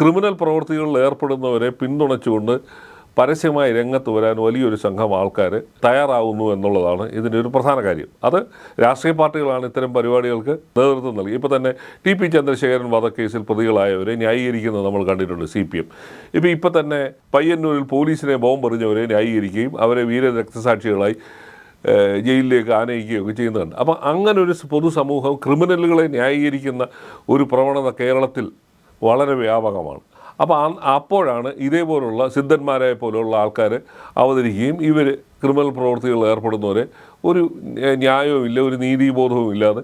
Criminal പ്രവൃത്തികളിൽ ഏർപ്പെടുന്നവരെ പിന്തുണച്ചുകൊണ്ട് പരസ്യമായി രംഗത്ത് വരാൻ വലിയൊരു സംഘം ആൾക്കാർ തയ്യാറാവുന്നു എന്നുള്ളതാണ് ഇതിൻ്റെ ഒരു പ്രധാന കാര്യം. അത് രാഷ്ട്രീയ പാർട്ടികളാണ് ഇത്തരം പരിപാടികൾക്ക് നേതൃത്വം നൽകി. ഇപ്പോൾ തന്നെ ടി.പി. ചന്ദ്രശേഖരൻ വധക്കേസിൽ പ്രതികളായവരെ ന്യായീകരിക്കുന്നത് നമ്മൾ കണ്ടിട്ടുണ്ട് CPM. ഇപ്പോൾ തന്നെ പയ്യന്നൂരിൽ പോലീസിനെ ബോംബെറിഞ്ഞവരെ ന്യായീകരിക്കുകയും അവരെ വീരരക്തസാക്ഷികളായി ജയിലിലേക്ക് ആനയിക്കുകയൊക്കെ ചെയ്യുന്നുണ്ട്. അപ്പം അങ്ങനെ ഒരു പൊതുസമൂഹം ക്രിമിനലുകളെ ന്യായീകരിക്കുന്ന ഒരു പ്രവണത കേരളത്തിൽ വളരെ വ്യാപകമാണ്. അപ്പോൾ അപ്പോഴാണ് ഇതേപോലുള്ള സിദ്ധന്മാരെ പോലുള്ള ആൾക്കാർ അവതരിക്കുകയും ഇവർ ക്രിമിനൽ പ്രവൃത്തികളിൽ ഏർപ്പെടുന്നവരെ ഒരു ന്യായവും ഇല്ല, ഒരു നീതിബോധവും ഇല്ലാതെ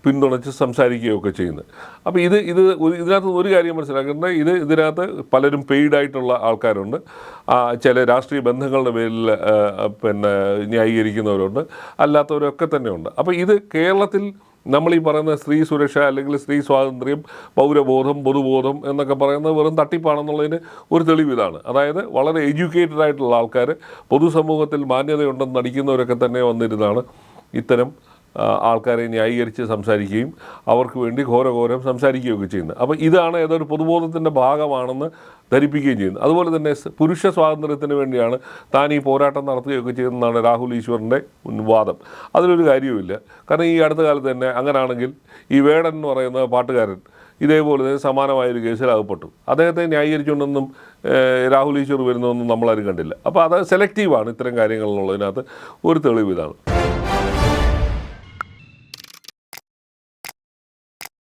പിന്തുണച്ച് സംസാരിക്കുകയൊക്കെ ചെയ്യുന്നത്. അപ്പോൾ ഇതിനകത്ത് ഒരു കാര്യം മനസ്സിലാക്കേണ്ടത്, ഇതിനകത്ത് പലരും പെയ്ഡായിട്ടുള്ള ആൾക്കാരുണ്ട്, ചില രാഷ്ട്രീയ ബന്ധങ്ങളുടെ പേരിൽ ന്യായീകരിക്കുന്നവരുണ്ട്, അല്ലാത്തവരൊക്കെ തന്നെയുണ്ട്. അപ്പോൾ ഇത് കേരളത്തിൽ നമ്മൾ ഈ പറയുന്ന സ്ത്രീ സുരക്ഷ അല്ലെങ്കിൽ സ്ത്രീ സ്വാതന്ത്ര്യം, പൗരബോധം, പൊതുബോധം എന്നൊക്കെ പറയുന്നത് വെറും തട്ടിപ്പാണെന്നുള്ളതിന് ഒരു തെളിവ് ഇതാണ്. അതായത് വളരെ എഡ്യൂക്കേറ്റഡ് ആയിട്ടുള്ള ആൾക്കാർ, പൊതുസമൂഹത്തിൽ മാന്യതയുണ്ടെന്ന് നടിക്കുന്നവരൊക്കെ തന്നെ വന്നിരുന്നാണ് ഇത്തരം ആൾക്കാരെ ന്യായീകരിച്ച് സംസാരിക്കുകയും അവർക്ക് വേണ്ടി ഘോരഘോരം സംസാരിക്കുകയൊക്കെ ചെയ്യുന്നത്. അപ്പോൾ ഇതാണ് ഏതൊരു പൊതുബോധത്തിൻ്റെ ഭാഗമാണെന്ന് ധരിപ്പിക്കുകയും ചെയ്യുന്നത്. അതുപോലെ തന്നെ പുരുഷ സ്വാതന്ത്ര്യത്തിന് വേണ്ടിയാണ് താൻ ഈ പോരാട്ടം നടത്തുകയൊക്കെ ചെയ്യുന്നതാണ് രാഹുൽ ഈശ്വറിൻ്റെ വാദം. അതിലൊരു കാര്യവുമില്ല. കാരണം ഈ അടുത്ത കാലത്ത് തന്നെ അങ്ങനാണെങ്കിൽ ഈ വേടൻ എന്ന് പറയുന്ന പാട്ടുകാരൻ ഇതേപോലെ തന്നെ സമാനമായൊരു കേസിൽ അകപ്പെട്ടു. അദ്ദേഹത്തെ ന്യായീകരിച്ചുകൊണ്ടൊന്നും രാഹുൽ ഈശ്വർ വരുന്നതൊന്നും നമ്മളാരും കണ്ടില്ല. അപ്പോൾ അത് സെലക്റ്റീവാണ് ഇത്തരം കാര്യങ്ങൾ എന്നുള്ളതിനകത്ത് ഒരു തെളിവ് ഇതാണ്.